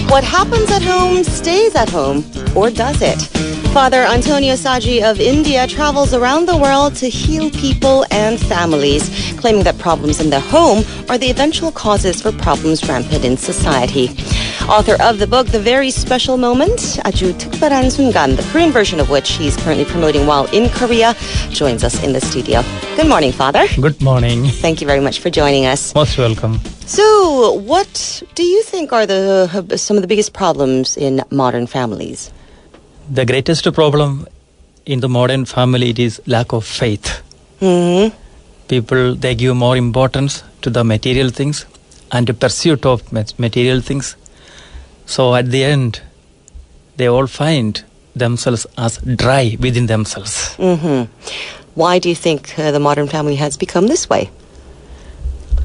What happens at home stays at home, or does it? Father Antonio Saggi of India travels around the world to heal people and families, claiming that problems in the home are the eventual causes for problems rampant in society. Author of the book, The Very Special Moment, 아주 특별한 순간, the Korean version of which he's currently promoting while in Korea, joins us in the studio. Good morning, Father. Good morning. Thank you very much for joining us. Most welcome. So, what do you think are some of the biggest problems in modern families? The greatest problem in the modern family is lack of faith. Mm-hmm. People, they give more importance to the material things and the pursuit of material things. So at the end, they all find themselves as dry within themselves. Mm-hmm. Why do you think the modern family has become this way?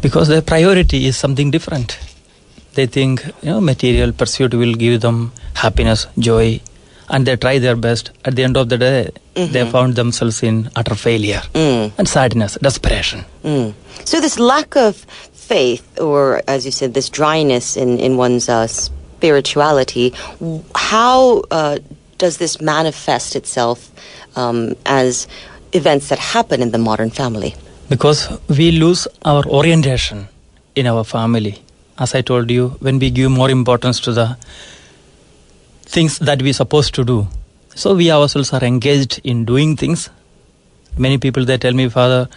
Because their priority is something different. They think, material pursuit will give them happiness, joy, and they try their best. At the end of the day, they found themselves in utter failure and sadness, desperation. So this lack of faith, or as you said, this dryness in one's spirituality, how does this manifest itself as events that happen in the modern family? Because we lose our orientation in our family. As I told you, when we give more importance to the things that we're supposed to do, so we ourselves are engaged in doing things. Many people, they tell me, Father,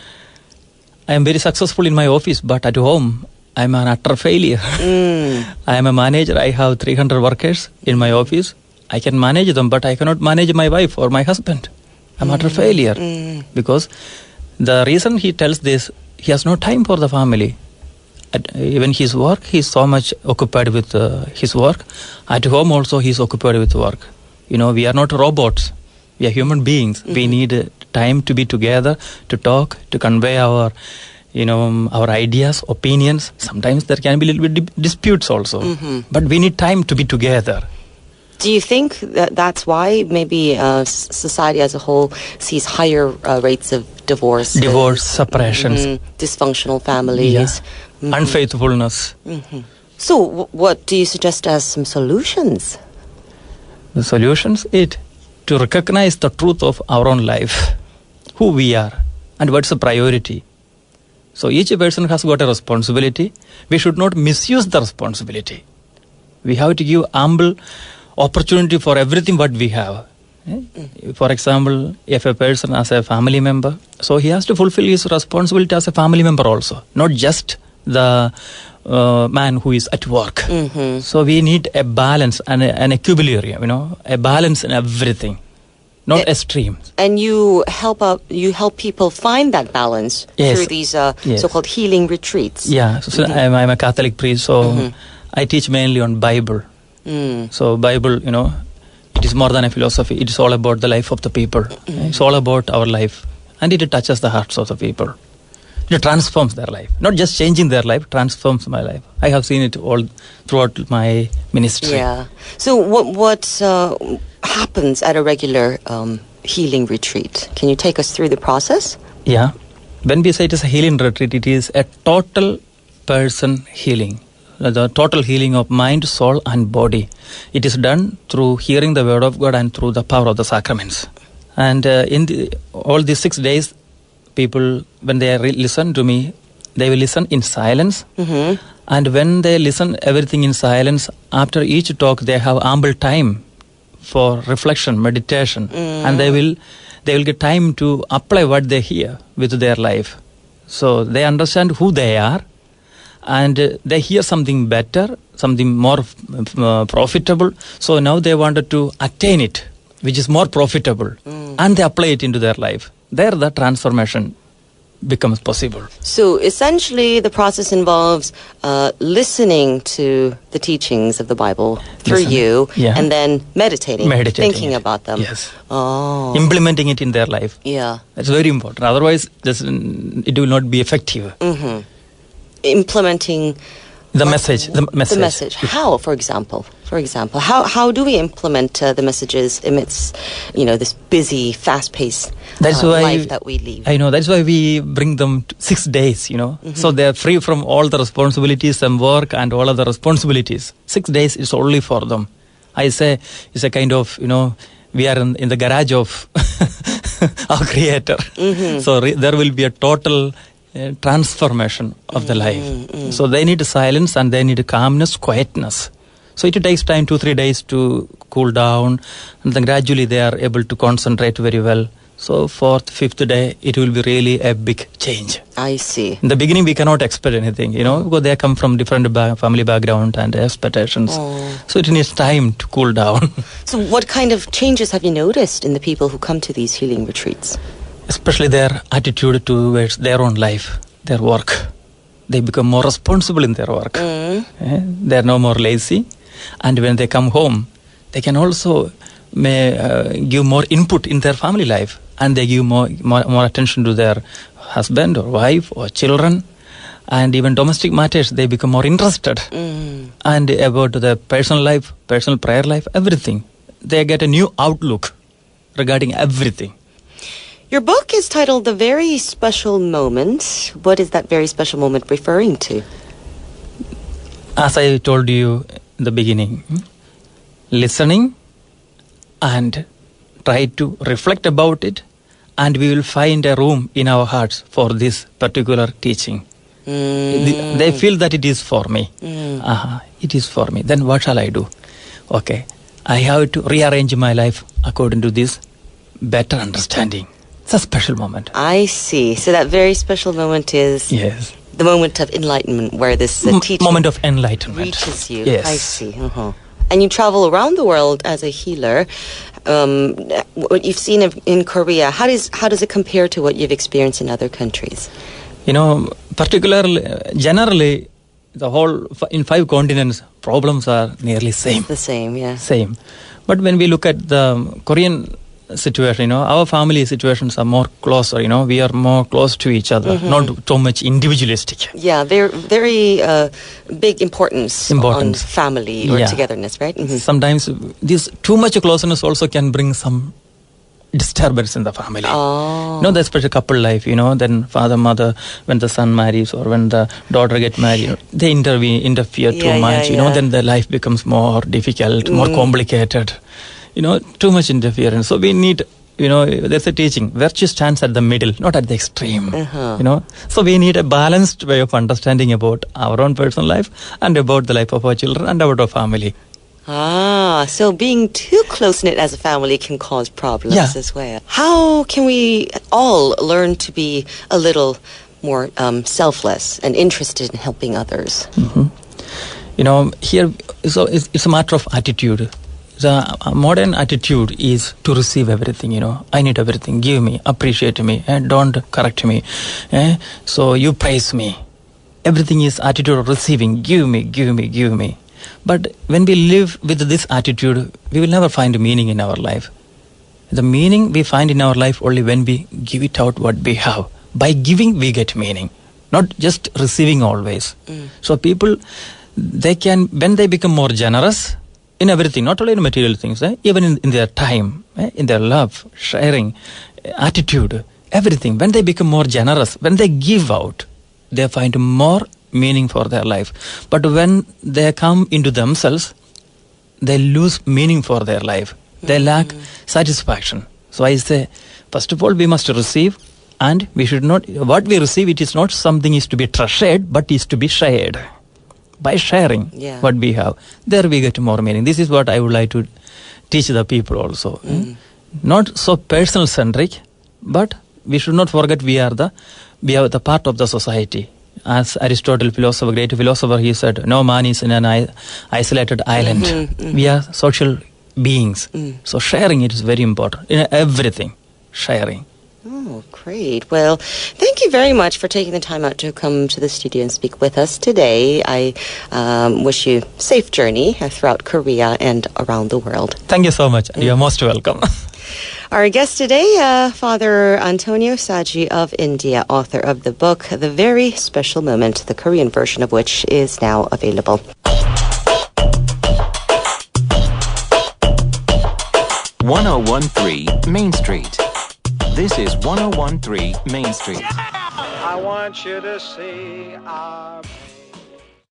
I am very successful in my office, but at home, I am an utter failure. I am a manager. I have 300 workers in my office. I can manage them, but I cannot manage my wife or my husband. I'm utter failure. Because the reason he tells this, he has no time for the family. Even his work, he's so much occupied with his work. At home also, he's occupied with work. We are not robots. We are human beings. We need time to be together, to talk, to convey our ideas, opinions. Sometimes there can be a little bit disputes also. But we need time to be together. Do you think that that's why maybe society as a whole sees higher rates of divorce, separations, dysfunctional families, unfaithfulness? So what do you suggest as some solutions? The solutions is to recognize the truth of our own life, who we are, and what's the priority. So each person has got a responsibility. We should not misuse the responsibility. We have to give ample opportunity for everything what we have. For example, if a person as a family member, so he has to fulfill his responsibility as a family member also, not just the man who is at work. So we need a balance and an equilibrium, a balance in everything, not extremes. And you help people find that balance through these so-called healing retreats. Yeah, so I'm a Catholic priest, so I teach mainly on Bible. So Bible, it is more than a philosophy. It is all about the life of the people. It's all about our life. And it touches the hearts of the people. It transforms their life. Not just changing their life, transforms my life. I have seen it all throughout my ministry. Yeah. So what happens at a regular healing retreat? Can you take us through the process? Yeah. When we say it is a healing retreat, it is a total person healing. The total healing of mind, soul and body. It is done through hearing the word of God and through the power of the sacraments. And all these 6 days, people, when they listen to me, they will listen in silence. And when they listen everything in silence, after each talk, they have ample time for reflection, meditation. And they will get time to apply what they hear with their life. So they understand who they are. And they hear something better, something more profitable. So now they wanted to attain it, which is more profitable. And they apply it into their life. There the transformation becomes possible. So essentially the process involves listening to the teachings of the Bible through you and then meditating, thinking about them. Yes. Implementing it in their life. Yeah. That's very important. Otherwise, it will not be effective. Implementing The message. The message. How, for example? How do we implement the messages amidst, this busy, fast-paced life that we lead? I know. That's why we bring them 6 days, So they're free from all the responsibilities and work and all other responsibilities. 6 days is only for them. I say it's a kind of, we are in the garage of our Creator. So there will be a total transformation of the life. So they need silence and they need calmness, quietness. So it takes time, 2-3 days to cool down, and then gradually they are able to concentrate very well. So 4th, 5th day, it will be really a big change. I see. In the beginning, we cannot expect anything, because they come from different family background and expectations. So it needs time to cool down. So what kind of changes have you noticed in the people who come to these healing retreats? Especially their attitude towards their own life, their work. They become more responsible in their work. They are no more lazy. And when they come home, they can also give more input in their family life. And they give more attention to their husband or wife or children. And even domestic matters, they become more interested. And about the personal life, personal prayer life, everything. They get a new outlook regarding everything. Your book is titled The Very Special Moment. What is that very special moment referring to? As I told you in the beginning, listening and try to reflect about it, and we will find a room in our hearts for this particular teaching. They feel that it is for me. It is for me. Then what shall I do? Okay, I have to rearrange my life according to this better understanding. It's a special moment. I see. So that very special moment is the moment of enlightenment, where this teaching moment of enlightenment reaches you. Yes. I see. And you travel around the world as a healer. What you've seen in Korea, how does it compare to what you've experienced in other countries? Particularly, generally, in 5 continents, problems are nearly same. The same, yeah. Same. But when we look at the Korean situation, our family situations are more closer, we are more close to each other, not too much individualistic. Yeah, very big importance on family or togetherness, right? Sometimes this too much closeness also can bring some disturbance in the family. The special couple life, then father, mother, when the son marries or when the daughter gets married, they interfere too much, then the life becomes more difficult, more complicated. Too much interference. So we need, there's a teaching. Virtue stands at the middle, not at the extreme. So we need a balanced way of understanding about our own personal life and about the life of our children and about our family. So being too close-knit as a family can cause problems as well. How can we all learn to be a little more selfless and interested in helping others? Here, so it's a matter of attitude. The modern attitude is to receive everything, I need everything. Give me, appreciate me, don't correct me. So you praise me. Everything is attitude of receiving. Give me, give me, give me. But when we live with this attitude, we will never find meaning in our life. The meaning we find in our life only when we give it out what we have. By giving, we get meaning, not just receiving always. So people, when they become more generous, in everything, not only in material things, even in their time, in their love, sharing, attitude, everything. When they become more generous, when they give out, they find more meaning for their life. But when they come into themselves, they lose meaning for their life. They lack satisfaction. So I say, first of all, we must receive, and we should not, what we receive, it is not something is to be treasured, but is to be shared. By sharing what we have, there we get more meaning. This is what I would like to teach the people also. Not so personal centric, but we should not forget we are the part of the society. As Aristotle, great philosopher, he said, no man is in an isolated island. We are social beings. So sharing it is very important in everything. Sharing. Oh, great. Well, thank you very much for taking the time out to come to the studio and speak with us today. I wish you a safe journey throughout Korea and around the world. Thank you so much. You're most welcome. Our guest today, Father Antonio Saji of India, author of the book The Very Special Moment, the Korean version of which is now available. 1013 Main Street. This is 1013 Main Street. I want you to see our